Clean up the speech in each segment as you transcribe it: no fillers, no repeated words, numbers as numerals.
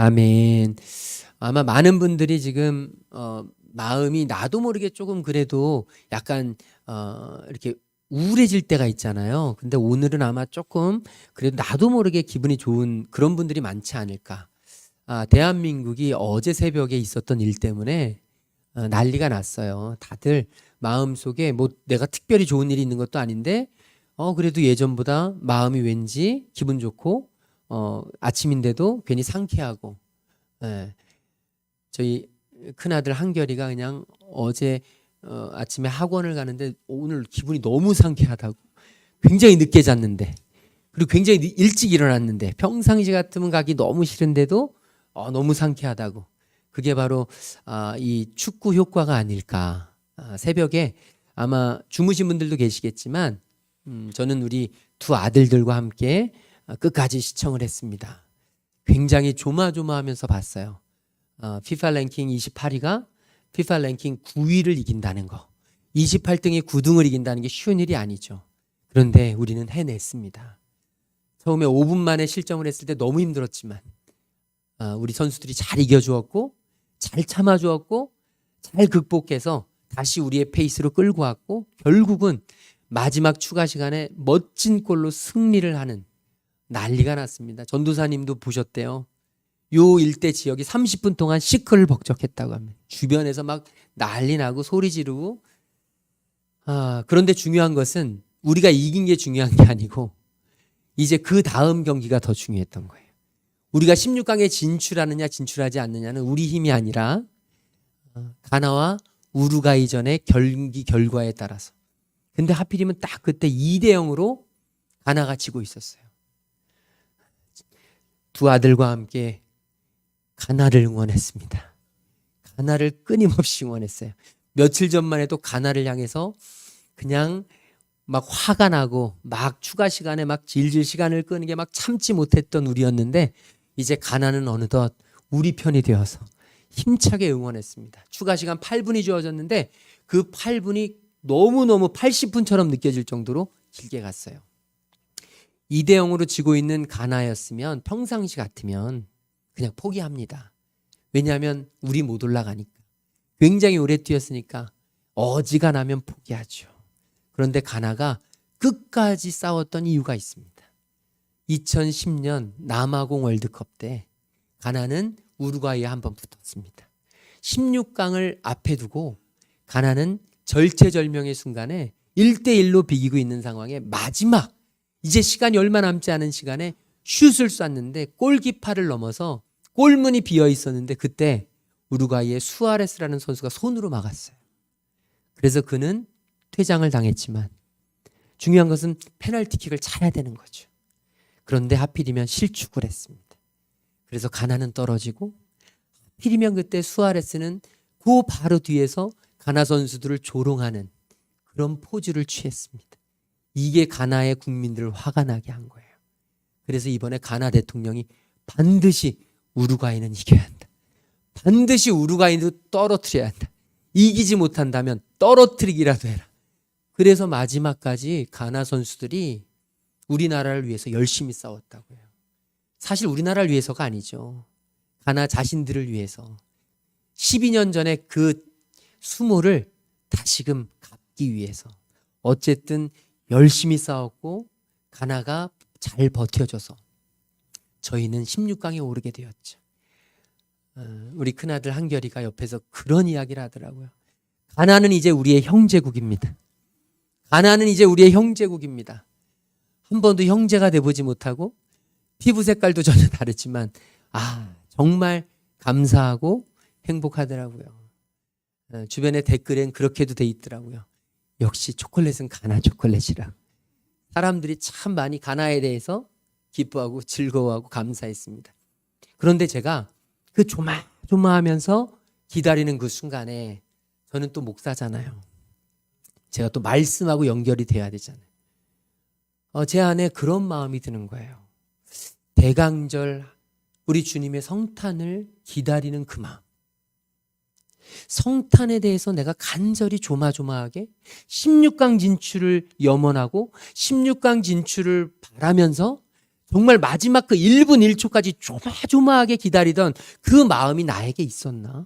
아멘. 아마 많은 분들이 지금 마음이 나도 모르게 조금 그래도 약간 이렇게 우울해질 때가 있잖아요. 근데 오늘은 아마 조금 그래도 나도 모르게 기분이 좋은 그런 분들이 많지 않을까. 대한민국이 어제 새벽에 있었던 일 때문에 난리가 났어요. 다들 마음속에 뭐 내가 특별히 좋은 일이 있는 것도 아닌데 그래도 예전보다 마음이 왠지 기분 좋고 아침인데도 괜히 상쾌하고. 예. 저희 큰아들 한결이가 그냥 어제 아침에 학원을 가는데 오늘 기분이 너무 상쾌하다고. 굉장히 늦게 잤는데, 그리고 굉장히 일찍 일어났는데 평상시 같으면 가기 너무 싫은데도 너무 상쾌하다고. 그게 바로 이 축구 효과가 아닐까. 새벽에 아마 주무신 분들도 계시겠지만 저는 우리 두 아들들과 함께 끝까지 시청을 했습니다. 굉장히 조마조마하면서 봤어요. 피파 랭킹 28위가 피파 랭킹 9위를 이긴다는 거. 28등이 9등을 이긴다는 게 쉬운 일이 아니죠. 그런데 우리는 해냈습니다. 처음에 5분 만에 실점을 했을 때 너무 힘들었지만 우리 선수들이 잘 이겨주었고, 잘 참아주었고, 잘 극복해서 다시 우리의 페이스로 끌고 왔고, 결국은 마지막 추가 시간에 멋진 골로 승리를 하는 난리가 났습니다. 전도사님도 보셨대요. 요 일대 지역이 30분 동안 시끌벅적했다고 합니다. 주변에서 막 난리 나고 소리 지르고. 그런데 중요한 것은 우리가 이긴 게 중요한 게 아니고 이제 그 다음 경기가 더 중요했던 거예요. 우리가 16강에 진출하느냐 진출하지 않느냐는 우리 힘이 아니라 가나와 우루과이전의 경기 결과에 따라서. 근데 하필이면 딱 그때 2대0으로 가나가 지고 있었어요. 두 아들과 함께 가나를 응원했습니다. 가나를 끊임없이 응원했어요. 며칠 전만 해도 가나를 향해서 그냥 막 화가 나고 막 추가 시간에 막 질질 시간을 끄는 게 막 참지 못했던 우리였는데, 이제 가나는 어느덧 우리 편이 되어서 힘차게 응원했습니다. 추가 시간 8분이 주어졌는데 그 8분이 너무너무 80분처럼 느껴질 정도로 길게 갔어요. 2대0으로 지고 있는 가나였으면 평상시 같으면 그냥 포기합니다. 왜냐하면 우리 못 올라가니까. 굉장히 오래 뛰었으니까 어지간하면 포기하죠. 그런데 가나가 끝까지 싸웠던 이유가 있습니다. 2010년 남아공 월드컵 때 가나는 우루과이에 한번 붙었습니다. 16강을 앞에 두고 가나는 절체절명의 순간에 1대1로 비기고 있는 상황에 마지막 이제 시간이 얼마 남지 않은 시간에 슛을 쐈는데 골키퍼를 넘어서 골문이 비어 있었는데 그때 우루과이의 수아레스라는 선수가 손으로 막았어요. 그래서 그는 퇴장을 당했지만 중요한 것은 페널티킥을 차야 되는 거죠. 그런데 하필이면 실축을 했습니다. 그래서 가나는 떨어지고, 하필이면 그때 수아레스는 그 바로 뒤에서 가나 선수들을 조롱하는 그런 포즈를 취했습니다. 이게 가나의 국민들을 화가 나게 한 거예요. 그래서 이번에 가나 대통령이 반드시 우루과이는 이겨야 한다. 반드시 우루과이도 떨어뜨려야 한다. 이기지 못한다면 떨어뜨리기라도 해라. 그래서 마지막까지 가나 선수들이 우리나라를 위해서 열심히 싸웠다고요. 사실 우리나라를 위해서가 아니죠. 가나 자신들을 위해서 12년 전에 그 수모를 다시금 갚기 위해서 어쨌든 열심히 싸웠고 가나가 잘 버텨줘서 저희는 16강에 오르게 되었죠. 우리 큰아들 한결이가 옆에서 그런 이야기를 하더라고요. 가나는 이제 우리의 형제국입니다. 가나는 이제 우리의 형제국입니다. 한 번도 형제가 돼보지 못하고 피부 색깔도 전혀 다르지만 정말 감사하고 행복하더라고요. 주변에 댓글엔 그렇게도 돼 있더라고요. 역시 초콜릿은 가나 초콜릿이라. 사람들이 참 많이 가나에 대해서 기뻐하고 즐거워하고 감사했습니다. 그런데 제가 그 조마조마하면서 기다리는 그 순간에 저는 또 목사잖아요. 제가 또 말씀하고 연결이 돼야 되잖아요. 제 안에 그런 마음이 드는 거예요. 대강절 우리 주님의 성탄을 기다리는 그 마음. 성탄에 대해서 내가 간절히 조마조마하게 16강 진출을 염원하고 16강 진출을 바라면서 정말 마지막 그 1분 1초까지 조마조마하게 기다리던 그 마음이 나에게 있었나?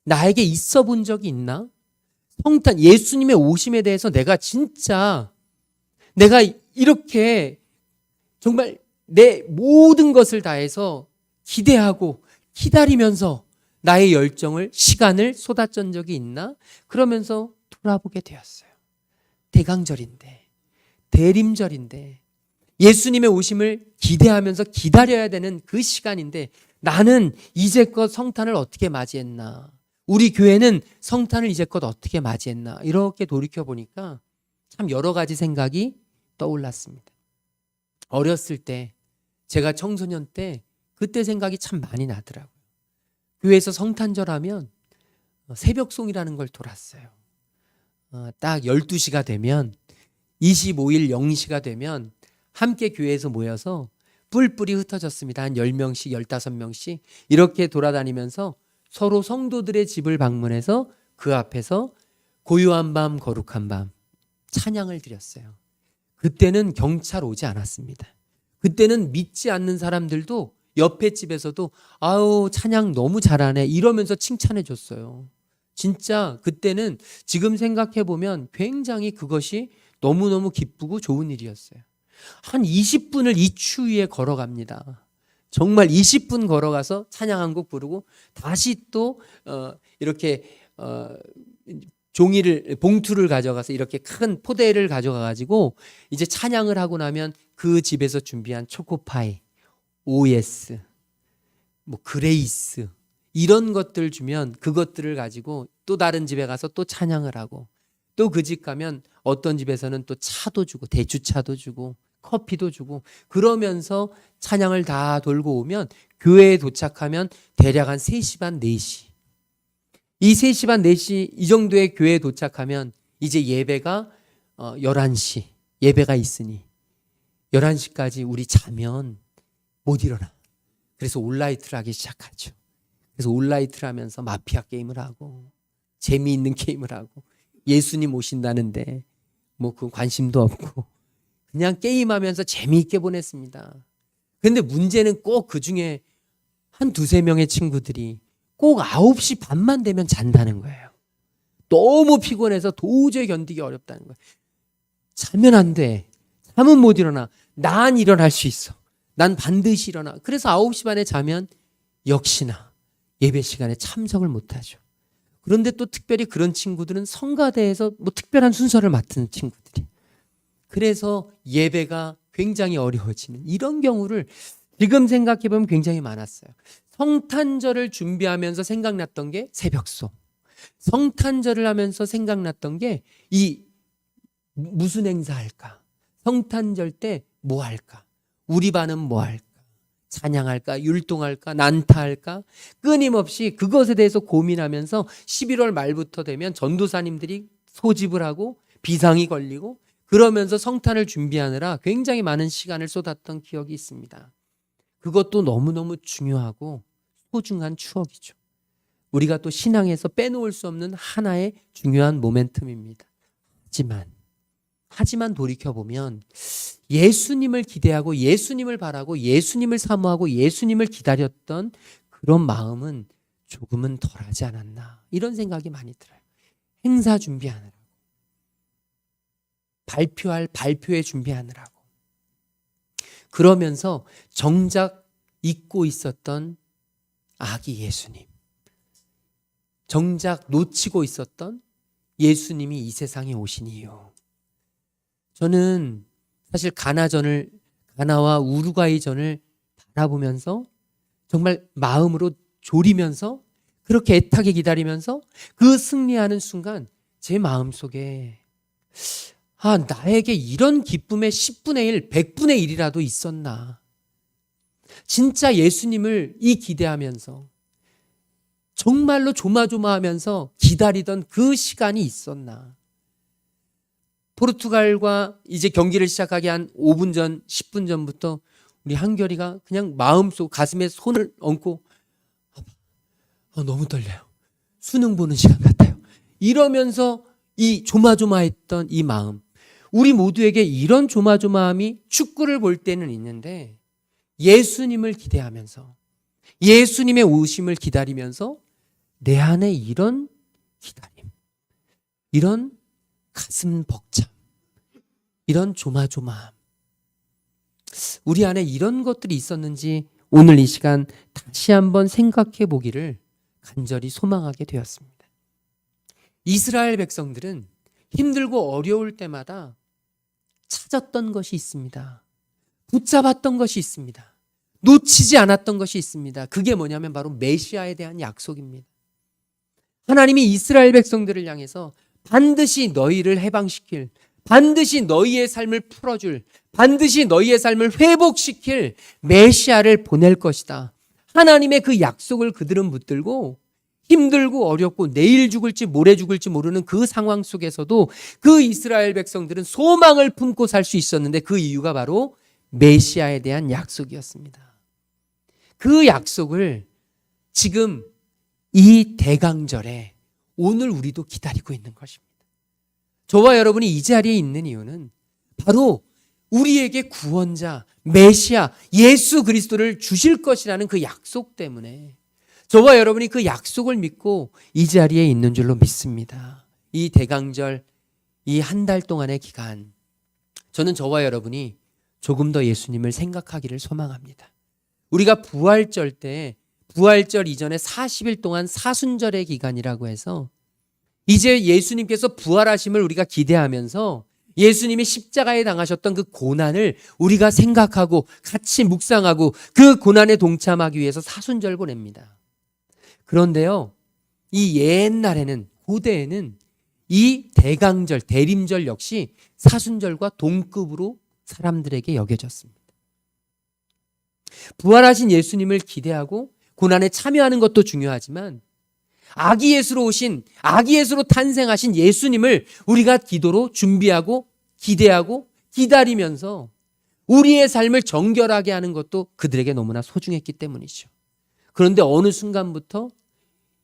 나에게 있어 본 적이 있나? 성탄, 예수님의 오심에 대해서 내가 이렇게 정말 내 모든 것을 다해서 기대하고 기다리면서 나의 열정을, 시간을 쏟았던 적이 있나? 그러면서 돌아보게 되었어요. 대강절인데, 대림절인데, 예수님의 오심을 기대하면서 기다려야 되는 그 시간인데 나는 이제껏 성탄을 어떻게 맞이했나? 우리 교회는 성탄을 이제껏 어떻게 맞이했나? 이렇게 돌이켜보니까 참 여러 가지 생각이 떠올랐습니다. 어렸을 때, 제가 청소년 때 그때 생각이 참 많이 나더라고요. 교회에서 성탄절 하면 새벽송이라는 걸 돌았어요. 딱 12시가 되면 25일 0시가 되면 함께 교회에서 모여서 뿔뿔이 흩어졌습니다. 한 10명씩 15명씩 이렇게 돌아다니면서 서로 성도들의 집을 방문해서 그 앞에서 고요한 밤 거룩한 밤 찬양을 드렸어요. 그때는 경찰 오지 않았습니다. 그때는 믿지 않는 사람들도 옆에 집에서도 아우 찬양 너무 잘하네 이러면서 칭찬해 줬어요. 진짜 그때는 지금 생각해 보면 굉장히 그것이 너무너무 기쁘고 좋은 일이었어요. 한 20분을 이 추위에 걸어갑니다. 정말 20분 걸어가서 찬양 한 곡 부르고 다시 또 이렇게 종이를 봉투를 가져가서 이렇게 큰 포대를 가져가 가지고 이제 찬양을 하고 나면 그 집에서 준비한 초코파이, OS, 뭐 그레이스 이런 것들 주면 그것들을 가지고 또 다른 집에 가서 또 찬양을 하고 또 그 집 가면 어떤 집에서는 또 차도 주고 대추차도 주고 커피도 주고 그러면서 찬양을 다 돌고 오면 교회에 도착하면 대략 한 3시 반 4시 이 3시 반 4시 이 정도의 교회에 도착하면 이제 예배가 11시 예배가 있으니 11시까지 우리 자면 못 일어나. 그래서 온라이트를 하기 시작하죠. 그래서 온라이트를 하면서 마피아 게임을 하고 재미있는 게임을 하고 예수님 오신다는데 뭐 그 관심도 없고 그냥 게임하면서 재미있게 보냈습니다. 그런데 문제는 꼭 그중에 한 2-3명의 친구들이 꼭 9시 반만 되면 잔다는 거예요. 너무 피곤해서 도저히 견디기 어렵다는 거예요. 자면 안 돼. 잠은 못 일어나. 난 일어날 수 있어. 난 반드시 일어나. 그래서 9시 반에 자면 역시나 예배 시간에 참석을 못하죠. 그런데 또 특별히 그런 친구들은 성가대에서 뭐 특별한 순서를 맡은 친구들이. 그래서 예배가 굉장히 어려워지는 이런 경우를 지금 생각해보면 굉장히 많았어요. 성탄절을 준비하면서 생각났던 게 새벽송. 성탄절을 하면서 생각났던 게 이 무슨 행사 할까? 성탄절 때 뭐 할까? 우리 반은 뭐 할까? 찬양할까? 율동할까? 난타할까? 끊임없이 그것에 대해서 고민하면서 11월 말부터 되면 전도사님들이 소집을 하고 비상이 걸리고 그러면서 성탄을 준비하느라 굉장히 많은 시간을 쏟았던 기억이 있습니다. 그것도 너무너무 중요하고 소중한 추억이죠. 우리가 또 신앙에서 빼놓을 수 없는 하나의 중요한 모멘텀입니다. 하지만 돌이켜보면 예수님을 기대하고 예수님을 바라고 예수님을 사모하고 예수님을 기다렸던 그런 마음은 조금은 덜하지 않았나 이런 생각이 많이 들어요. 행사 준비하느라고 발표할 발표회 준비하느라고 그러면서 정작 잊고 있었던 아기 예수님 정작 놓치고 있었던 예수님이 이 세상에 오신 이유 저는 사실 가나와 우루과이전을 바라보면서 정말 마음으로 졸이면서 그렇게 애타게 기다리면서 그 승리하는 순간 제 마음속에 나에게 이런 기쁨의 10분의 1, 100분의 1이라도 있었나. 진짜 예수님을 기대하면서 정말로 조마조마하면서 기다리던 그 시간이 있었나. 포르투갈과 이제 경기를 시작하기 한 5분 전, 10분 전부터 우리 한결이가 그냥 마음속 가슴에 손을 얹고 너무 떨려요. 수능 보는 시간 같아요. 이러면서 이 조마조마했던 이 마음. 우리 모두에게 이런 조마조마함이 축구를 볼 때는 있는데 예수님을 기대하면서 예수님의 오심을 기다리면서 내 안에 이런 기다림, 이런 가슴 벅참, 이런 조마조마함, 우리 안에 이런 것들이 있었는지 오늘 이 시간 다시 한번 생각해 보기를 간절히 소망하게 되었습니다. 이스라엘 백성들은 힘들고 어려울 때마다 찾았던 것이 있습니다. 붙잡았던 것이 있습니다. 놓치지 않았던 것이 있습니다. 그게 뭐냐면 바로 메시아에 대한 약속입니다. 하나님이 이스라엘 백성들을 향해서 반드시 너희를 해방시킬, 반드시 너희의 삶을 풀어줄, 반드시 너희의 삶을 회복시킬 메시아를 보낼 것이다. 하나님의 그 약속을 그들은 붙들고 힘들고 어렵고 내일 죽을지 모레 죽을지 모르는 그 상황 속에서도 그 이스라엘 백성들은 소망을 품고 살 수 있었는데 그 이유가 바로 메시아에 대한 약속이었습니다. 그 약속을 지금 이 대강절에 오늘 우리도 기다리고 있는 것입니다. 저와 여러분이 이 자리에 있는 이유는 바로 우리에게 구원자, 메시아, 예수 그리스도를 주실 것이라는 그 약속 때문에 저와 여러분이 그 약속을 믿고 이 자리에 있는 줄로 믿습니다. 이 대강절, 이 한 달 동안의 기간, 저는 저와 여러분이 조금 더 예수님을 생각하기를 소망합니다. 우리가 부활절 때, 부활절 이전에 40일 동안 사순절의 기간이라고 해서 이제 예수님께서 부활하심을 우리가 기대하면서 예수님이 십자가에 당하셨던 그 고난을 우리가 생각하고 같이 묵상하고 그 고난에 동참하기 위해서 사순절 보냅니다. 그런데요, 이 옛날에는, 고대에는 이 대강절, 대림절 역시 사순절과 동급으로 사람들에게 여겨졌습니다. 부활하신 예수님을 기대하고 고난에 참여하는 것도 중요하지만 아기 예수로 오신, 아기 예수로 탄생하신 예수님을 우리가 기도로 준비하고 기대하고 기다리면서 우리의 삶을 정결하게 하는 것도 그들에게 너무나 소중했기 때문이죠. 그런데 어느 순간부터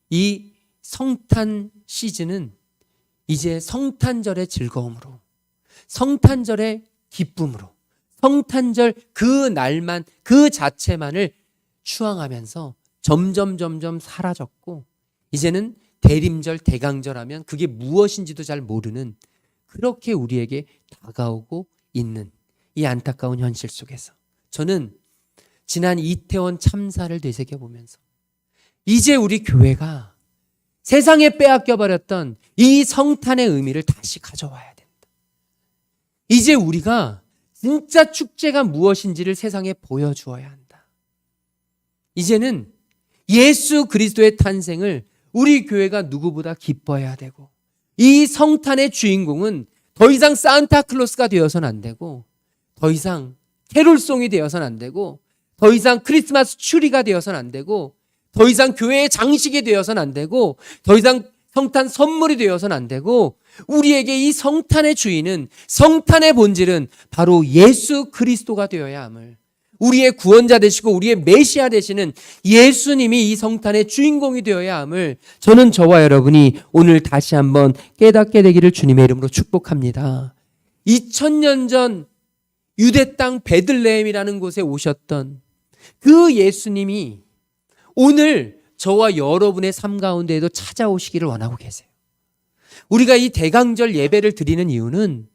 이 성탄 시즌은 이제 성탄절의 즐거움으로, 성탄절의 기쁨으로, 성탄절 그 날만, 그 자체만을 추앙하면서 점점 사라졌고 이제는 대림절, 대강절 하면 그게 무엇인지도 잘 모르는 그렇게 우리에게 다가오고 있는 이 안타까운 현실 속에서 저는 지난 이태원 참사를 되새겨보면서 이제 우리 교회가 세상에 빼앗겨버렸던 이 성탄의 의미를 다시 가져와야 된다. 이제 우리가 진짜 축제가 무엇인지를 세상에 보여주어야 한다. 이제는 예수 그리스도의 탄생을 우리 교회가 누구보다 기뻐해야 되고 이 성탄의 주인공은 더 이상 산타클로스가 되어서는 안 되고 더 이상 캐롤송이 되어서는 안 되고 더 이상 크리스마스 추리가 되어서는 안 되고 더 이상 교회의 장식이 되어서는 안 되고 더 이상 성탄 선물이 되어서는 안 되고 우리에게 이 성탄의 주인은, 성탄의 본질은 바로 예수 그리스도가 되어야 함을, 우리의 구원자 되시고 우리의 메시아 되시는 예수님이 이 성탄의 주인공이 되어야 함을 저는 저와 여러분이 오늘 다시 한번 깨닫게 되기를 주님의 이름으로 축복합니다. 2000년 전 유대 땅 베들레헴이라는 곳에 오셨던 그 예수님이 오늘 저와 여러분의 삶 가운데에도 찾아오시기를 원하고 계세요. 우리가 이 대강절 예배를 드리는 이유는,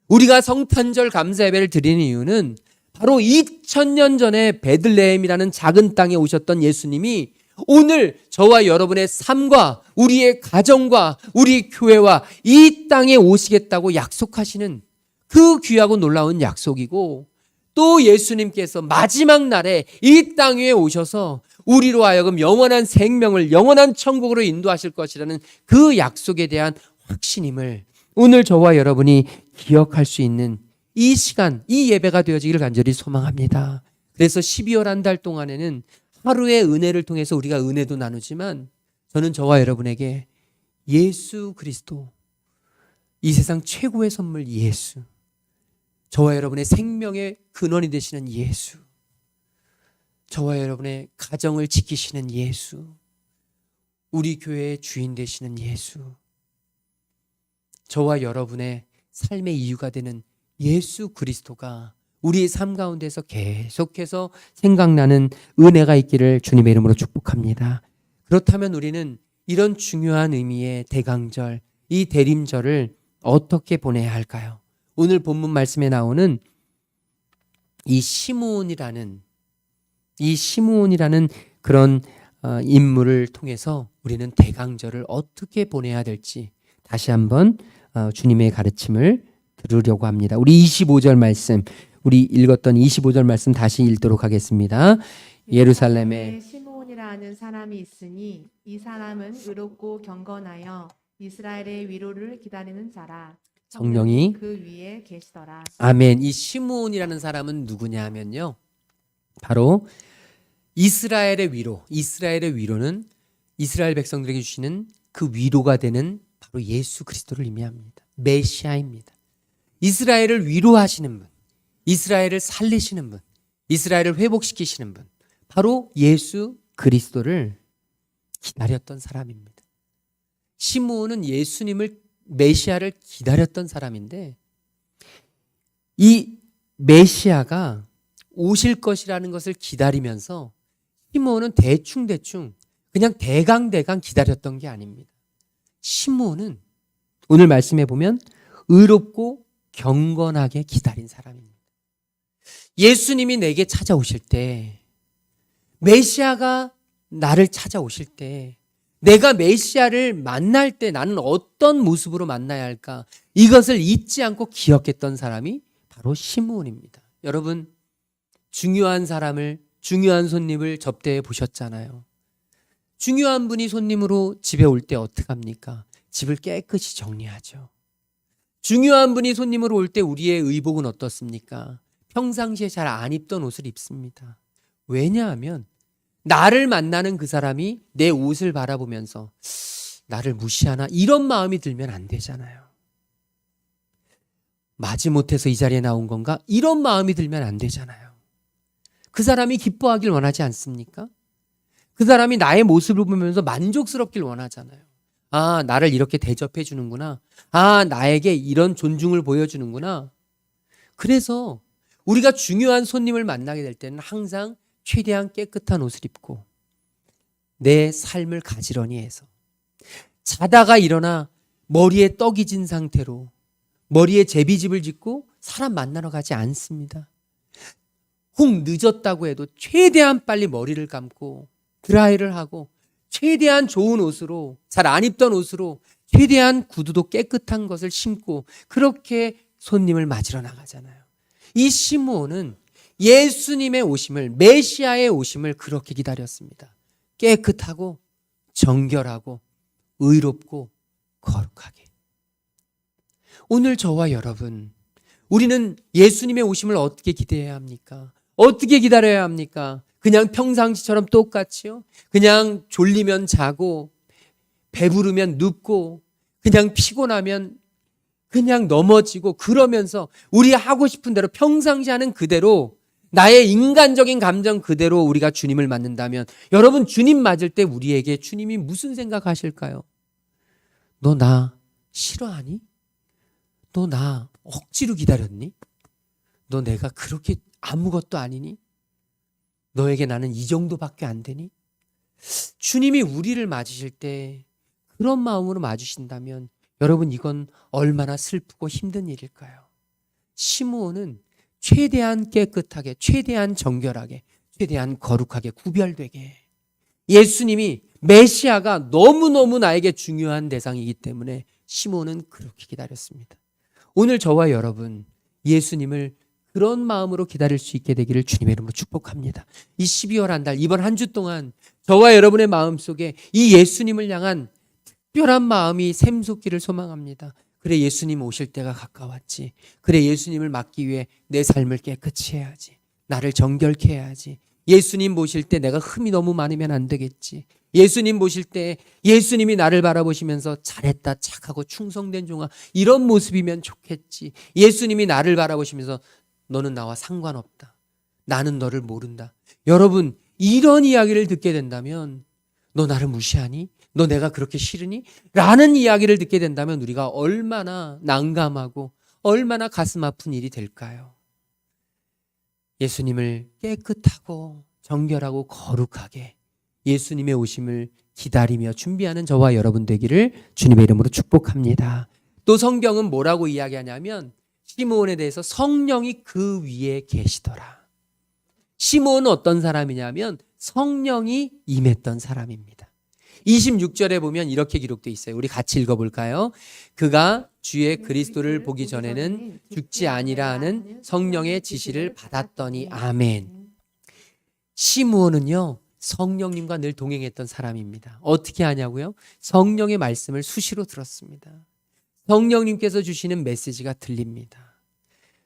우리가 성탄절 감사 예배를 드리는 이유는 바로 2000년 전에 베들레헴이라는 작은 땅에 오셨던 예수님이 오늘 저와 여러분의 삶과 우리의 가정과 우리 교회와 이 땅에 오시겠다고 약속하시는 그 귀하고 놀라운 약속이고, 또 예수님께서 마지막 날에 이 땅 위에 오셔서 우리로 하여금 영원한 생명을, 영원한 천국으로 인도하실 것이라는 그 약속에 대한 확신임을 오늘 저와 여러분이 기억할 수 있는 이 시간, 이 예배가 되어지기를 간절히 소망합니다. 그래서 12월 한 달 동안에는 하루의 은혜를 통해서 우리가 은혜도 나누지만 저는 저와 여러분에게 예수 그리스도, 이 세상 최고의 선물 예수, 저와 여러분의 생명의 근원이 되시는 예수, 저와 여러분의 가정을 지키시는 예수, 우리 교회의 주인 되시는 예수, 저와 여러분의 삶의 이유가 되는 예수 그리스도가 우리의 삶 가운데서 계속해서 생각나는 은혜가 있기를 주님의 이름으로 축복합니다. 그렇다면 우리는 이런 중요한 의미의 대강절, 이 대림절을 어떻게 보내야 할까요? 오늘 본문 말씀에 나오는 이 시므온이라는 그런 인물을 통해서 우리는 대강절을 어떻게 보내야 될지 다시 한번 주님의 가르침을 들으려고 합니다. 우리 25절 말씀, 우리 읽었던 25절 말씀 다시 읽도록 하겠습니다. 예루살렘에 시므온이라 하는 사람이 있으니 이 사람은 의롭고 경건하여 이스라엘의 위로를 기다리는 자라. 성령이 그 위에 계시더라. 아멘. 이 시므온이라는 사람은 누구냐 하면요, 바로 이스라엘의 위로는 이스라엘 백성들에게 주시는 그 위로가 되는 바로 예수 그리스도를 의미합니다. 메시아입니다. 이스라엘을 위로하시는 분, 이스라엘을 살리시는 분, 이스라엘을 회복시키시는 분, 바로 예수 그리스도를 기다렸던 사람입니다. 시므온은 예수님을, 메시아를 기다렸던 사람인데, 이 메시아가 오실 것이라는 것을 기다리면서 시므온은 대충 그냥 대강 기다렸던 게 아닙니다. 시므온은 오늘 말씀해 보면 의롭고 경건하게 기다린 사람입니다. 예수님이 내게 찾아오실 때, 메시아가 나를 찾아오실 때, 내가 메시아를 만날 때 나는 어떤 모습으로 만나야 할까? 이것을 잊지 않고 기억했던 사람이 바로 시므온입니다. 여러분, 중요한 손님을 접대해 보셨잖아요. 중요한 분이 손님으로 집에 올 때 어떡합니까? 집을 깨끗이 정리하죠. 중요한 분이 손님으로 올 때 우리의 의복은 어떻습니까? 평상시에 잘 안 입던 옷을 입습니다. 왜냐하면 나를 만나는 그 사람이 내 옷을 바라보면서 나를 무시하나? 이런 마음이 들면 안 되잖아요. 마지못해서 이 자리에 나온 건가? 이런 마음이 들면 안 되잖아요. 그 사람이 기뻐하길 원하지 않습니까? 그 사람이 나의 모습을 보면서 만족스럽길 원하잖아요. 아, 나를 이렇게 대접해 주는구나. 아, 나에게 이런 존중을 보여주는구나. 그래서 우리가 중요한 손님을 만나게 될 때는 항상 최대한 깨끗한 옷을 입고 내 삶을 가지런히 해서, 자다가 일어나 머리에 떡이 진 상태로 머리에 제비집을 짓고 사람 만나러 가지 않습니다. 혹 늦었다고 해도 최대한 빨리 머리를 감고 드라이를 하고 최대한 좋은 옷으로, 잘 안 입던 옷으로 최대한 구두도 깨끗한 것을 신고 그렇게 손님을 맞으러 나가잖아요. 이 시므온은 예수님의 오심을, 메시아의 오심을 그렇게 기다렸습니다. 깨끗하고 정결하고 의롭고 거룩하게. 오늘 저와 여러분, 우리는 예수님의 오심을 어떻게 기대해야 합니까? 어떻게 기다려야 합니까? 그냥 평상시처럼 똑같이요? 그냥 졸리면 자고, 배부르면 눕고, 그냥 피곤하면 그냥 넘어지고, 그러면서 우리 하고 싶은 대로 평상시 하는 그대로, 나의 인간적인 감정 그대로 우리가 주님을 맞는다면, 여러분, 주님 맞을 때 우리에게 주님이 무슨 생각하실까요? 너 나 싫어하니? 너 나 억지로 기다렸니? 너 내가 그렇게 아무것도 아니니? 너에게 나는 이 정도밖에 안 되니? 주님이 우리를 맞으실 때 그런 마음으로 맞으신다면 여러분, 이건 얼마나 슬프고 힘든 일일까요? 시므온은 최대한 깨끗하게, 최대한 정결하게, 최대한 거룩하게 구별되게, 예수님이, 메시아가 너무너무 나에게 중요한 대상이기 때문에 시므온은 그렇게 기다렸습니다. 오늘 저와 여러분, 예수님을 그런 마음으로 기다릴 수 있게 되기를 주님의 이름으로 축복합니다. 이 12월 한 달, 이번 한 주 동안 저와 여러분의 마음속에 이 예수님을 향한 특별한 마음이 샘솟기를 소망합니다. 그래, 예수님 오실 때가 가까웠지. 그래, 예수님을 맞기 위해 내 삶을 깨끗이 해야지. 나를 정결케 해야지. 예수님 보실 때 내가 흠이 너무 많으면 안 되겠지. 예수님 보실 때 예수님이 나를 바라보시면서 잘했다, 착하고 충성된 종아, 이런 모습이면 좋겠지. 예수님이 나를 바라보시면서 너는 나와 상관없다. 나는 너를 모른다. 여러분, 이런 이야기를 듣게 된다면, 너 나를 무시하니? 너 내가 그렇게 싫으니? 라는 이야기를 듣게 된다면 우리가 얼마나 난감하고 얼마나 가슴 아픈 일이 될까요? 예수님을 깨끗하고 정결하고 거룩하게 예수님의 오심을 기다리며 준비하는 저와 여러분 되기를 주님의 이름으로 축복합니다. 또 성경은 뭐라고 이야기하냐면 시므온에 대해서 성령이 그 위에 계시더라. 시므온은 어떤 사람이냐면 성령이 임했던 사람입니다. 26절에 보면 이렇게 기록되어 있어요. 우리 같이 읽어볼까요? 그가 주의 그리스도를 보기 전에는 죽지 아니라 하는 성령의 지시를 받았더니 아멘. 시므온은요 성령님과 늘 동행했던 사람입니다. 어떻게 하냐고요? 성령의 말씀을 수시로 들었습니다. 성령님께서 주시는 메시지가 들립니다.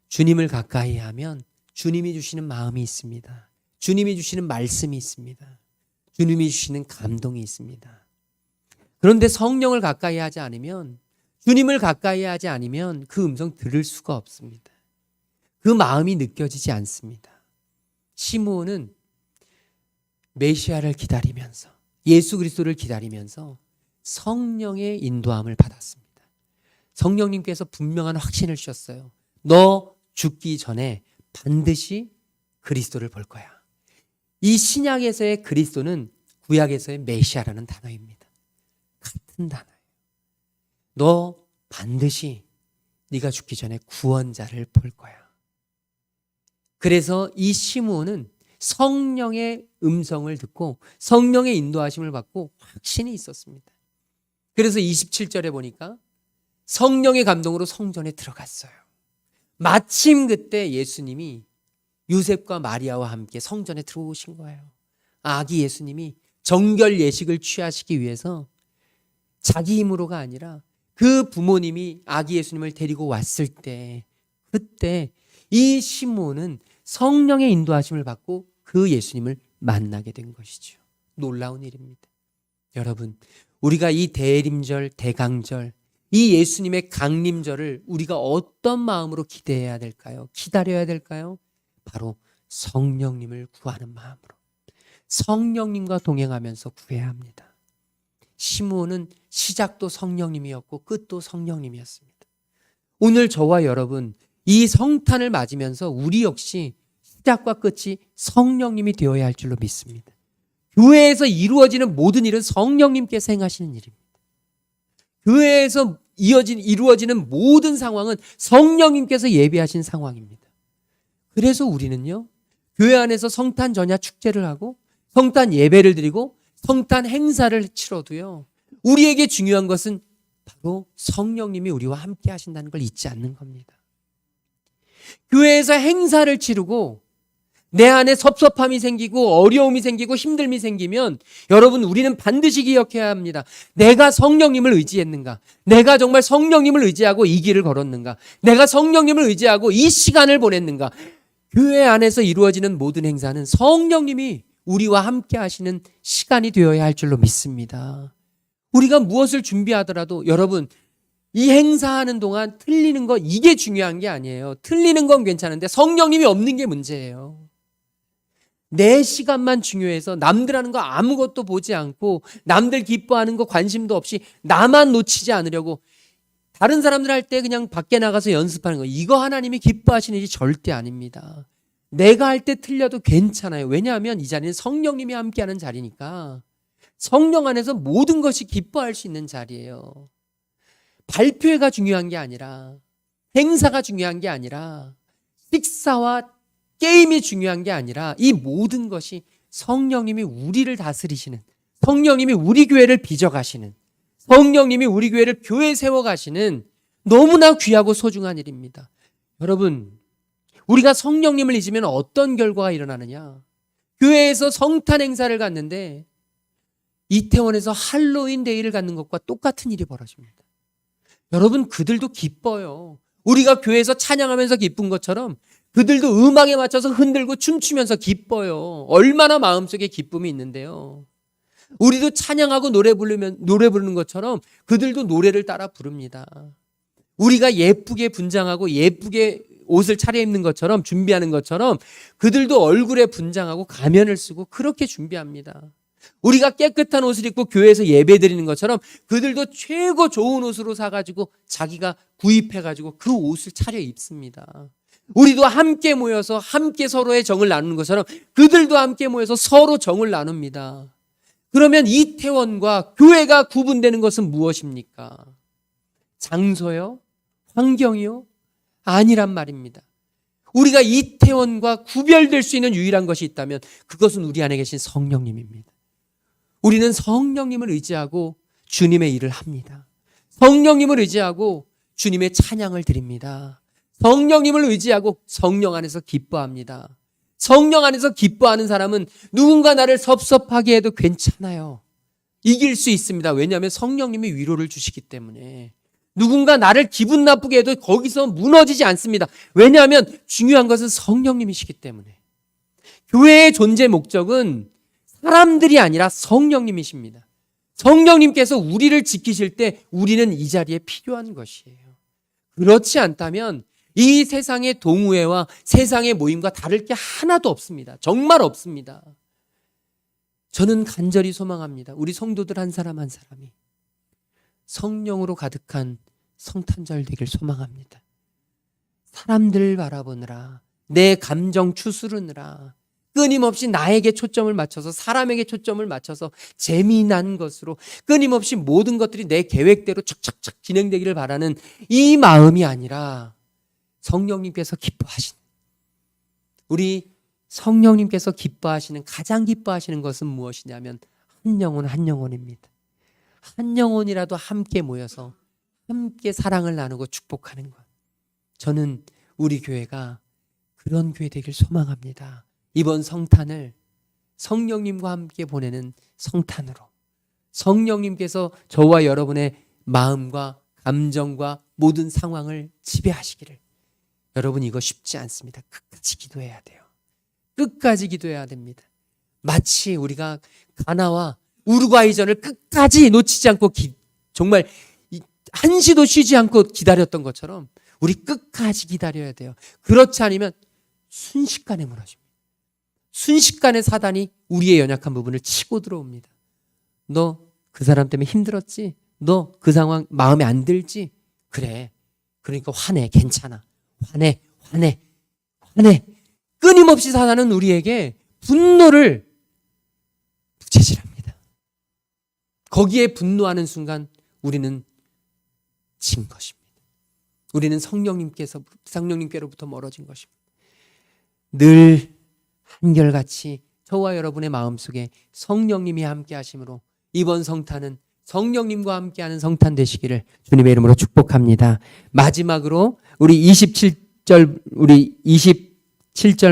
주님을 가까이 하면 주님이 주시는 마음이 있습니다. 주님이 주시는 말씀이 있습니다. 주님이 주시는 감동이 있습니다. 그런데 성령을 가까이 하지 않으면, 주님을 가까이 하지 않으면 그 음성 들을 수가 없습니다. 그 마음이 느껴지지 않습니다. 시므온은 메시아를 기다리면서, 예수 그리스도를 기다리면서 성령의 인도함을 받았습니다. 성령님께서 분명한 확신을 주셨어요. 너 죽기 전에 반드시 그리스도를 볼 거야. 이 신약에서의 그리스도는 구약에서의 메시아라는 단어입니다. 같은 단어예요. 너 반드시 네가 죽기 전에 구원자를 볼 거야. 그래서 이 시므온은 성령의 음성을 듣고 성령의 인도하심을 받고 확신이 있었습니다. 그래서 27절에 보니까 성령의 감동으로 성전에 들어갔어요. 마침 그때 예수님이 요셉과 마리아와 함께 성전에 들어오신 거예요. 아기 예수님이 정결 예식을 취하시기 위해서 자기 힘으로가 아니라 그 부모님이 아기 예수님을 데리고 왔을 때, 그때 이 시므온은 성령의 인도하심을 받고 그 예수님을 만나게 된 것이죠. 놀라운 일입니다. 여러분, 우리가 이 대림절, 대강절, 이 예수님의 강림절을 우리가 어떤 마음으로 기대해야 될까요? 기다려야 될까요? 바로 성령님을 구하는 마음으로, 성령님과 동행하면서 구해야 합니다. 시므온은 시작도 성령님이었고 끝도 성령님이었습니다. 오늘 저와 여러분 이 성탄을 맞으면서 우리 역시 시작과 끝이 성령님이 되어야 할 줄로 믿습니다. 교회에서 이루어지는 모든 일은 성령님께서 행하시는 일입니다. 교회에서 이루어지는 모든 상황은 성령님께서 예비하신 상황입니다. 그래서 우리는요, 교회 안에서 성탄 전야 축제를 하고 성탄 예배를 드리고 성탄 행사를 치러도요, 우리에게 중요한 것은 바로 성령님이 우리와 함께 하신다는 걸 잊지 않는 겁니다. 교회에서 행사를 치르고 내 안에 섭섭함이 생기고 어려움이 생기고 힘듦이 생기면 여러분, 우리는 반드시 기억해야 합니다. 내가 성령님을 의지했는가? 내가 정말 성령님을 의지하고 이 길을 걸었는가? 내가 성령님을 의지하고 이 시간을 보냈는가? 교회 안에서 이루어지는 모든 행사는 성령님이 우리와 함께 하시는 시간이 되어야 할 줄로 믿습니다. 우리가 무엇을 준비하더라도 여러분, 이 행사하는 동안 틀리는 거, 이게 중요한 게 아니에요. 틀리는 건 괜찮은데 성령님이 없는 게 문제예요. 내 시간만 중요해서 남들 하는 거 아무것도 보지 않고 남들 기뻐하는 거 관심도 없이 나만 놓치지 않으려고 다른 사람들 할 때 그냥 밖에 나가서 연습하는 거, 이거 하나님이 기뻐하시는 일이 절대 아닙니다. 내가 할 때 틀려도 괜찮아요. 왜냐하면 이 자리는 성령님이 함께하는 자리니까 성령 안에서 모든 것이 기뻐할 수 있는 자리예요. 발표회가 중요한 게 아니라, 행사가 중요한 게 아니라, 식사와 게임이 중요한 게 아니라 이 모든 것이 성령님이 우리를 다스리시는, 성령님이 우리 교회를 빚어가시는, 성령님이 우리 교회를 교회 세워가시는 너무나 귀하고 소중한 일입니다. 여러분, 우리가 성령님을 잊으면 어떤 결과가 일어나느냐? 교회에서 성탄 행사를 갖는데 이태원에서 할로윈 데이를 갖는 것과 똑같은 일이 벌어집니다. 여러분, 그들도 기뻐요. 우리가 교회에서 찬양하면서 기쁜 것처럼 그들도 음악에 맞춰서 흔들고 춤추면서 기뻐요. 얼마나 마음속에 기쁨이 있는데요. 우리도 찬양하고 노래 부르는 것처럼 그들도 노래를 따라 부릅니다. 우리가 예쁘게 분장하고 예쁘게 옷을 차려입는 것처럼, 준비하는 것처럼 그들도 얼굴에 분장하고 가면을 쓰고 그렇게 준비합니다. 우리가 깨끗한 옷을 입고 교회에서 예배 드리는 것처럼 그들도 최고 좋은 옷으로 사가지고 자기가 구입해가지고 그 옷을 차려 입습니다. 우리도 함께 모여서 함께 서로의 정을 나누는 것처럼 그들도 함께 모여서 서로 정을 나눕니다. 그러면 이태원과 교회가 구분되는 것은 무엇입니까? 장소요? 환경이요? 아니란 말입니다. 우리가 이태원과 구별될 수 있는 유일한 것이 있다면 그것은 우리 안에 계신 성령님입니다. 우리는 성령님을 의지하고 주님의 일을 합니다. 성령님을 의지하고 주님의 찬양을 드립니다. 성령님을 의지하고 성령 안에서 기뻐합니다. 성령 안에서 기뻐하는 사람은 누군가 나를 섭섭하게 해도 괜찮아요. 이길 수 있습니다. 왜냐하면 성령님이 위로를 주시기 때문에. 누군가 나를 기분 나쁘게 해도 거기서 무너지지 않습니다. 왜냐하면 중요한 것은 성령님이시기 때문에. 교회의 존재 목적은 사람들이 아니라 성령님이십니다. 성령님께서 우리를 지키실 때 우리는 이 자리에 필요한 것이에요. 그렇지 않다면 이 세상의 동호회와 세상의 모임과 다를 게 하나도 없습니다. 정말 없습니다. 저는 간절히 소망합니다. 우리 성도들 한 사람 한 사람이 성령으로 가득한 성탄절 되길 소망합니다. 사람들을 바라보느라 내 감정 추스르느라 끊임없이 나에게 초점을 맞춰서 사람에게 초점을 맞춰서 재미난 것으로 끊임없이 모든 것들이 내 계획대로 착착착 진행되기를 바라는 이 마음이 아니라 성령님께서 기뻐하시는, 우리 성령님께서 기뻐하시는, 가장 기뻐하시는 것은 무엇이냐면 한 영혼 한 영혼입니다. 한 영혼이라도 함께 모여서 함께 사랑을 나누고 축복하는 것. 저는 우리 교회가 그런 교회 되길 소망합니다. 이번 성탄을 성령님과 함께 보내는 성탄으로 성령님께서 저와 여러분의 마음과 감정과 모든 상황을 지배하시기를. 여러분, 이거 쉽지 않습니다. 끝까지 기도해야 돼요. 끝까지 기도해야 됩니다. 마치 우리가 가나와 우루과이전을 끝까지 놓치지 않고 정말 한시도 쉬지 않고 기다렸던 것처럼 우리 끝까지 기다려야 돼요. 그렇지 않으면 순식간에 무너집니다. 순식간에 사단이 우리의 연약한 부분을 치고 들어옵니다. 너 그 사람 때문에 힘들었지? 너 그 상황 마음에 안 들지? 그래. 그러니까 화내. 괜찮아. 화내. 끊임없이 사단은 우리에게 분노를 부채질합니다. 거기에 분노하는 순간 우리는 진 것입니다. 우리는 성령님께로부터 멀어진 것입니다. 늘 한결같이 저와 여러분의 마음속에 성령님이 함께 하심으로 이번 성탄은 성령님과 함께하는 성탄 되시기를 주님의 이름으로 축복합니다. 마지막으로 우리 27절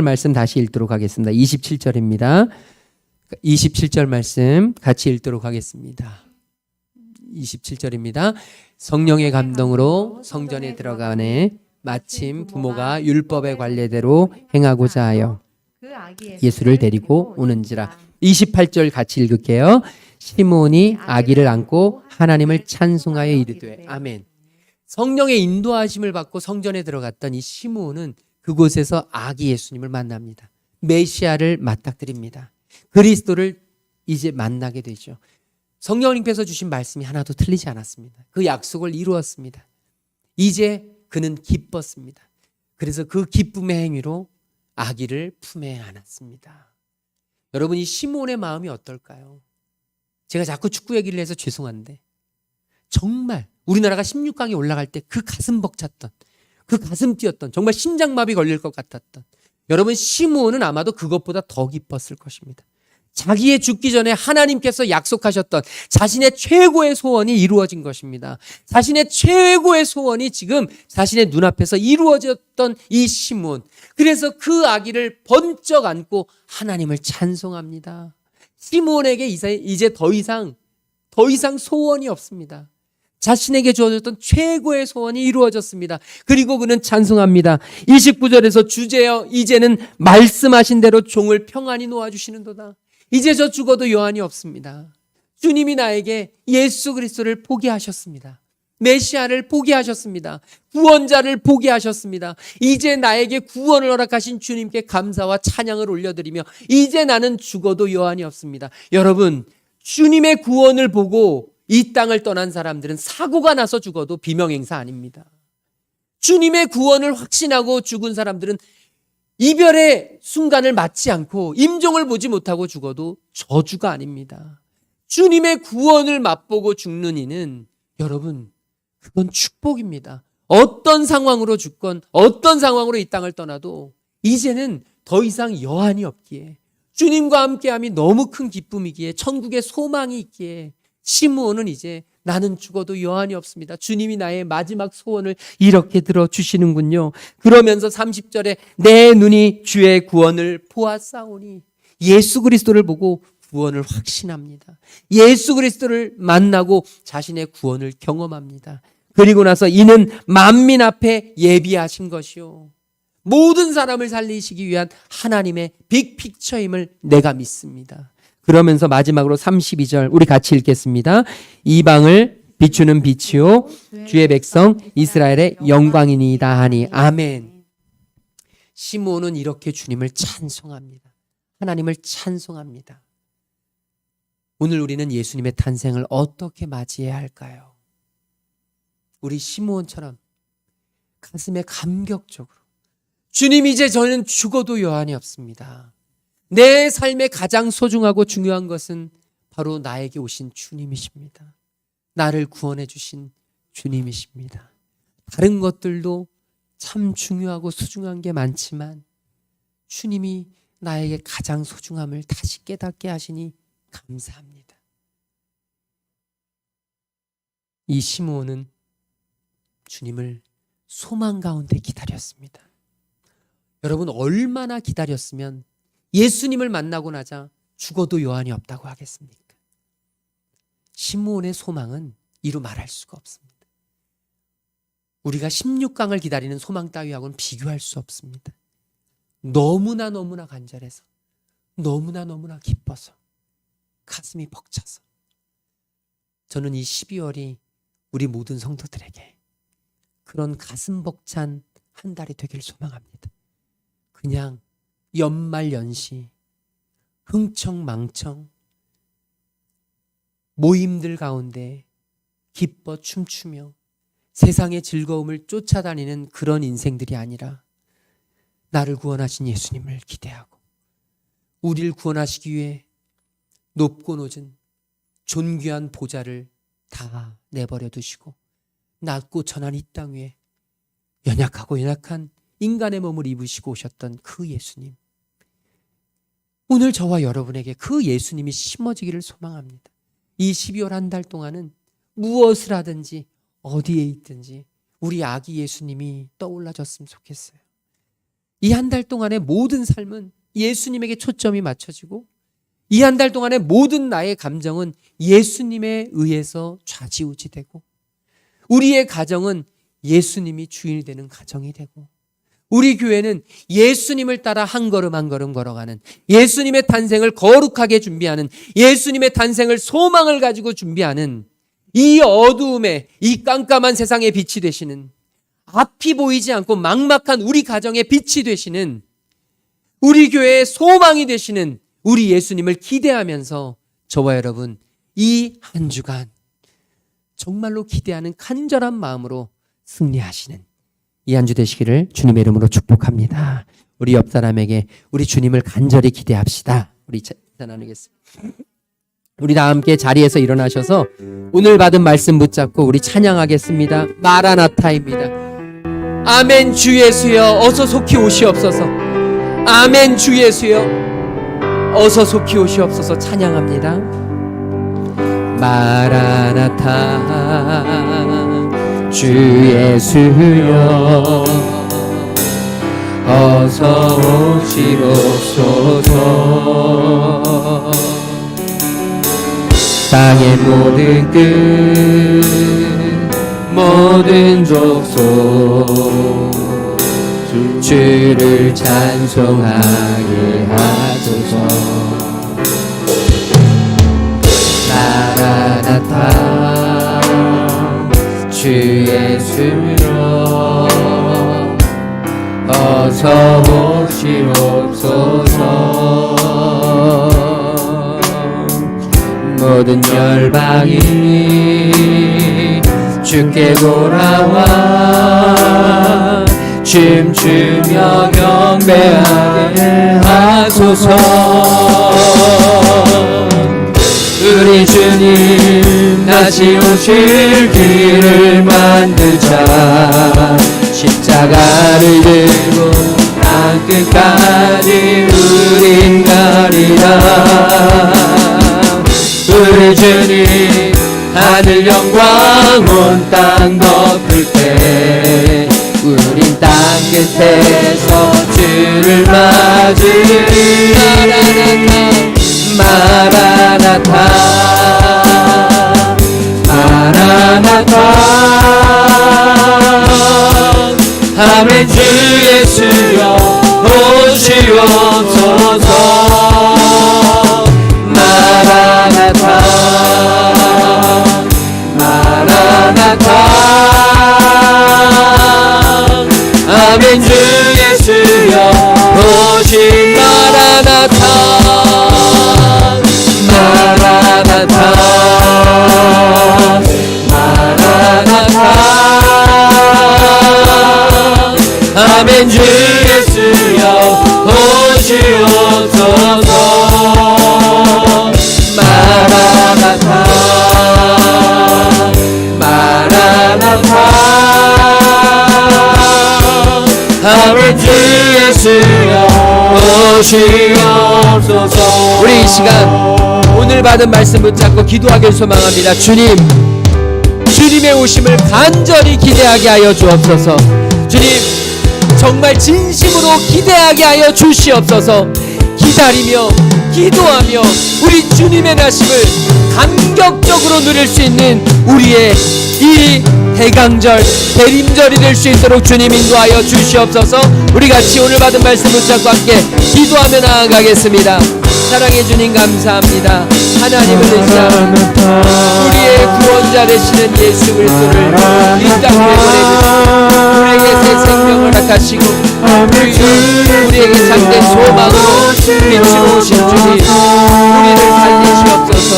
말씀 다시 읽도록 하겠습니다. 27절입니다. 27절 말씀 같이 읽도록 하겠습니다. 27절입니다. 성령의 감동으로 성전에 들어가네 마침 부모가 율법의 관례대로 행하고자 하여 예수를 데리고 오는지라. 28절 같이 읽을게요. 시몬이 아기를 안고 하나님을 찬송하여 이르되 아멘. 성령의 인도하심을 받고 성전에 들어갔던 이 시몬은 그곳에서 아기 예수님을 만납니다. 메시아를 맞닥뜨립니다. 그리스도를 이제 만나게 되죠. 성령님께서 주신 말씀이 하나도 틀리지 않았습니다. 그 약속을 이루었습니다. 이제 그는 기뻤습니다. 그래서 그 기쁨의 행위로 아기를 품에 안았습니다. 여러분, 이 시몬의 마음이 어떨까요? 제가 자꾸 축구 얘기를 해서 죄송한데 정말 우리나라가 16강에 올라갈 때 그 가슴 벅찼던, 그 가슴 뛰었던, 정말 심장마비 걸릴 것 같았던 여러분, 시므온은 아마도 그것보다 더 기뻤을 것입니다. 자기의 죽기 전에 하나님께서 약속하셨던 자신의 최고의 소원이 이루어진 것입니다. 자신의 최고의 소원이 지금 자신의 눈앞에서 이루어졌던 이 시므온. 그래서 그 아기를 번쩍 안고 하나님을 찬송합니다. 시므온에게 이제 더 이상 소원이 없습니다. 자신에게 주어졌던 최고의 소원이 이루어졌습니다. 그리고 그는 찬송합니다. 29절에서 주제여 이제는 말씀하신 대로 종을 평안히 놓아주시는도다. 이제 저 죽어도 여한이 없습니다. 주님이 나에게 예수 그리스도를 포기하셨습니다. 메시아를 보게 하셨습니다. 구원자를 보게 하셨습니다. 이제 나에게 구원을 허락하신 주님께 감사와 찬양을 올려드리며 이제 나는 죽어도 여한이 없습니다. 여러분, 주님의 구원을 보고 이 땅을 떠난 사람들은 사고가 나서 죽어도 비명행사 아닙니다. 주님의 구원을 확신하고 죽은 사람들은 이별의 순간을 맞지 않고 임종을 보지 못하고 죽어도 저주가 아닙니다. 주님의 구원을 맛보고 죽는 이는 여러분, 그건 축복입니다. 어떤 상황으로 죽건 어떤 상황으로 이 땅을 떠나도 이제는 더 이상 여한이 없기에 주님과 함께함이 너무 큰 기쁨이기에 천국의 소망이 있기에 시므온은 이제 나는 죽어도 여한이 없습니다. 주님이 나의 마지막 소원을 이렇게 들어주시는군요. 그러면서 30절에 내 눈이 주의 구원을 보았사오니 예수 그리스도를 보고 구원을 확신합니다. 예수 그리스도를 만나고 자신의 구원을 경험합니다. 그리고 나서 이는 만민 앞에 예비하신 것이요 모든 사람을 살리시기 위한 하나님의 빅픽처임을 내가 믿습니다. 그러면서 마지막으로 32절 우리 같이 읽겠습니다. 이방을 비추는 빛이요 주의 백성 이스라엘의 영광이니이다 하니 아멘. 시므온은 이렇게 주님을 찬송합니다. 하나님을 찬송합니다. 오늘 우리는 예수님의 탄생을 어떻게 맞이해야 할까요? 우리 시므온처럼 가슴에 감격적으로 주님 이제 저는 죽어도 여한이 없습니다. 내 삶에 가장 소중하고 중요한 것은 바로 나에게 오신 주님이십니다. 나를 구원해 주신 주님이십니다. 다른 것들도 참 중요하고 소중한 게 많지만 주님이 나에게 가장 소중함을 다시 깨닫게 하시니 감사합니다. 이 시므온은 주님을 소망 가운데 기다렸습니다. 여러분 얼마나 기다렸으면 예수님을 만나고 나자 죽어도 여한이 없다고 하겠습니까? 시므온의 소망은 이루 말할 수가 없습니다. 우리가 16강을 기다리는 소망 따위하고는 비교할 수 없습니다. 너무나 간절해서 너무나 기뻐서 가슴이 벅차서 저는 이 12월이 우리 모든 성도들에게 그런 가슴 벅찬 한 달이 되길 소망합니다. 그냥 연말연시 흥청망청 모임들 가운데 기뻐 춤추며 세상의 즐거움을 쫓아다니는 그런 인생들이 아니라 나를 구원하신 예수님을 기대하고 우리를 구원하시기 위해 높고 높은 존귀한 보좌를 다 내버려 두시고 낮고 천한 이 땅 위에 연약한 인간의 몸을 입으시고 오셨던 그 예수님, 오늘 저와 여러분에게 그 예수님이 심어지기를 소망합니다. 이 12월 한 달 동안은 무엇을 하든지 어디에 있든지 우리 아기 예수님이 떠올라졌으면 좋겠어요. 이 한 달 동안의 모든 삶은 예수님에게 초점이 맞춰지고 이 한 달 동안의 모든 나의 감정은 예수님에 의해서 좌지우지되고 우리의 가정은 예수님이 주인이 되는 가정이 되고 우리 교회는 예수님을 따라 한 걸음 한 걸음 걸어가는 예수님의 탄생을 거룩하게 준비하는 예수님의 탄생을 소망을 가지고 준비하는 이 어두움에 이 깜깜한 세상의 빛이 되시는 앞이 보이지 않고 막막한 우리 가정의 빛이 되시는 우리 교회의 소망이 되시는 우리 예수님을 기대하면서 저와 여러분 이 한 주간 정말로 기대하는 간절한 마음으로 승리하시는 이 한 주 되시기를 주님의 이름으로 축복합니다. 우리 옆 사람에게 우리 주님을 간절히 기대합시다. 우리 인사 나누겠습니다. 우리 다 함께 자리에서 일어나셔서 오늘 받은 말씀 붙잡고 우리 찬양하겠습니다. 마라나타입니다. 아멘. 주 예수여 어서 속히 오시옵소서. 아멘. 주 예수여 어서 속히 오시옵소서. 찬양합니다. 마라나타 주 예수여 어서 오시옵소서. 땅의 모든 끝 모든 족속 주를 찬송하게 하소서. 마라나타 주 예수여 어서 오시옵소서. 모든 열방이 주께 돌아와 춤추며 경배하게 하소서. 우리 주님 다시 오실 길을 만들자. 십자가를 들고 땅 끝까지 우린 가리라. 우리 주님 하늘 영광 온 땅 덮을 때 우린 땅 끝에서 주를 맞으리. 마라나타 마라나타 아멘. 주 예수여 오시옵소서. 마라나타 마라나타 아멘. 주 예수여 오시. 마라나타 마라나타 마라나타 아멘. 주 예수여 오시옵소서. 마라나타 마라나타 아멘. 주 예수여 오시옵소서. 우리 이 시간 오늘 받은 말씀 붙잡고 기도하길 소망합니다. 주님의 오심을 간절히 기대하게 하여 주옵소서. 주님 정말 진심으로 기대하게 하여 주시옵소서. 기다리며 기도하며 우리 주님의 나심을 감격적으로 누릴 수 있는 우리의 이 대강절 대림절이 될 수 있도록 주님 인도하여 주시옵소서. 우리 같이 오늘 받은 말씀 붙잡고 함께 기도하며 나아가겠습니다. 사랑해 주님 감사합니다. 하나님을 대신 우리의 구원자 되시는 예수 그리스도를 이 땅에 보내주시고 우리에게 새 생명을 허락하시고 우리에게 참된 소망으로 비추어 오신 주님, 우리를 살리시옵소서.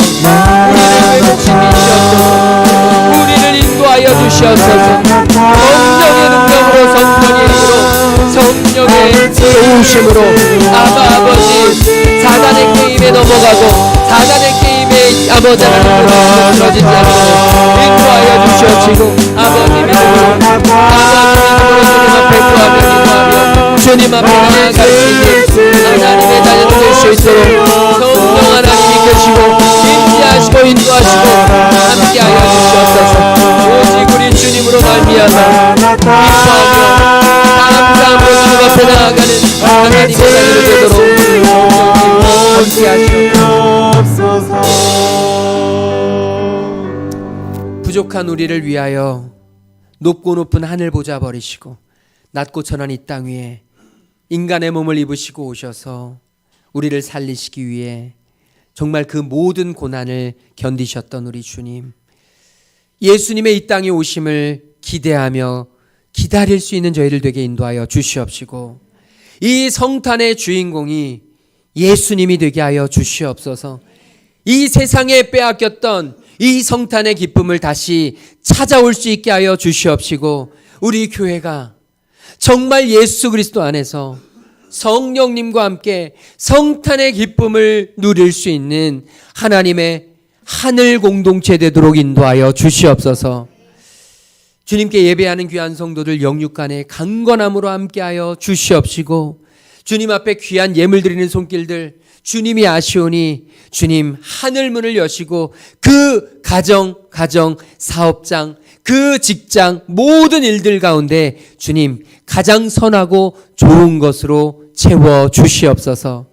우리를 회복시키시옵소서. 우리를 인도하여 주시옵소서. 성령의 능력으로 성령의 힘으로 성령의 도우심으로 아버지 사단의 게임에 넘어가고 사단의 게임에 아버지 하나님으로 쓰러지지 않도록 인도하여 주시옵시고 아버지 믿음으로 주님 앞에 구하며 기도하며 주님 앞에 나아갈 수 있는 하나님의 자녀들 될 수 있도록 성령 하나님이 계시고 인도하시고 인도하시고 함께하여 주시옵소서. 오직 우리 주님으로 말미암아 기뻐하며 감사함으로 주님 앞에 나아가는 하나님의 자녀들 되도록 함께하시옵소서. 부족한 우리를 위하여 높고 높은 하늘 보좌 버리시고 낮고 천한 이 땅 위에 인간의 몸을 입으시고 오셔서 우리를 살리시기 위해 정말 그 모든 고난을 견디셨던 우리 주님, 예수님의 이 땅에 오심을 기대하며 기다릴 수 있는 저희를 되게 인도하여 주시옵시고 이 성탄의 주인공이 예수님이 되게 하여 주시옵소서. 이 세상에 빼앗겼던 이 성탄의 기쁨을 다시 찾아올 수 있게 하여 주시옵시고 우리 교회가 정말 예수 그리스도 안에서 성령님과 함께 성탄의 기쁨을 누릴 수 있는 하나님의 하늘 공동체 되도록 인도하여 주시옵소서. 주님께 예배하는 귀한 성도들 영육간에 강건함으로 함께하여 주시옵시고 주님 앞에 귀한 예물 드리는 손길들 주님이 아시오니 주님 하늘 문을 여시고 그 가정, 사업장, 그 직장 모든 일들 가운데 주님 가장 선하고 좋은 것으로 채워 주시옵소서.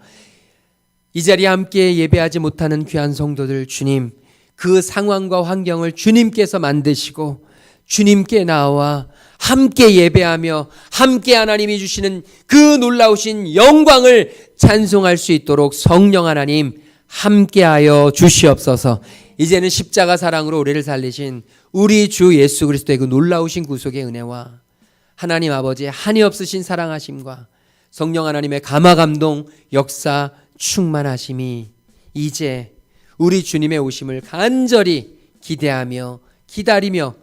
이 자리에 함께 예배하지 못하는 귀한 성도들 주님 그 상황과 환경을 주님께서 만드시고 주님께 나와 함께 예배하며 함께 하나님이 주시는 그 놀라우신 영광을 찬송할 수 있도록 성령 하나님 함께하여 주시옵소서. 이제는 십자가 사랑으로 우리를 살리신 우리 주 예수 그리스도의 그 놀라우신 구속의 은혜와 하나님 아버지의 한이 없으신 사랑하심과 성령 하나님의 감화 감동 역사 충만하심이 이제 우리 주님의 오심을 간절히 기대하며 기다리며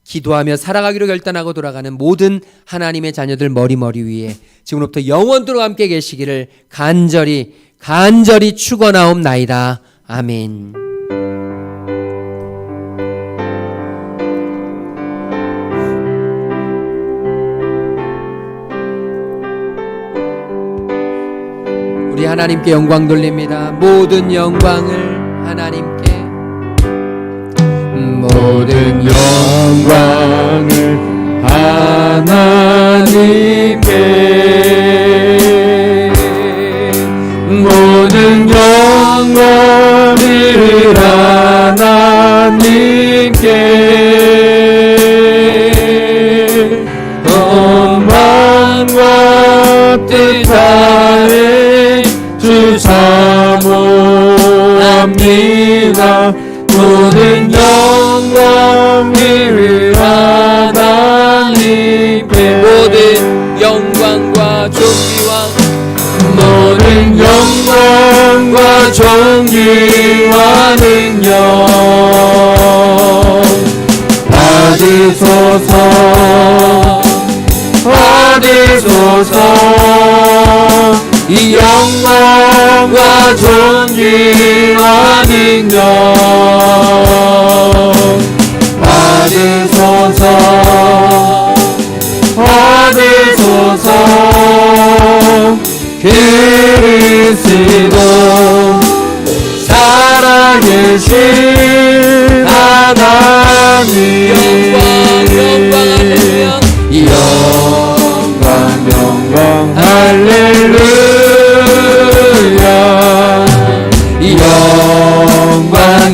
기도하며 살아가기로 결단하고 돌아가는 모든 하나님의 자녀들 머리 위에 지금부터 영원토록 함께 계시기를 간절히 축원하옵나이다. 아멘. 우리 하나님께 영광 돌립니다. 모든 영광을 하나님께, 모든 영광을 하나님께, 모든 영광을 하나님께, 원망과 뜻하에 주 사모합니다. 모든 영광을 하나님께, 모든 영광과 존귀와 모든 영광과 존귀와 능력 받으소서. 이 영광과 존귀와 능력 받으소서. 그리스도 살아계신 하나님, 영광 할렐루야,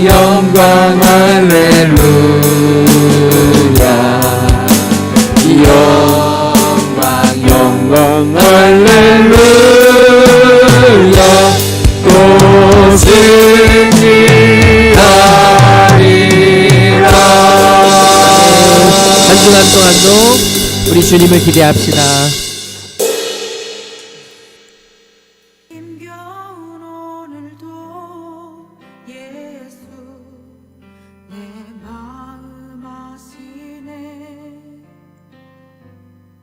영광 할렐루야, 영광 할렐루야. 또 승리하리라. 한 주간 동안도 우리 주님을 기대합시다.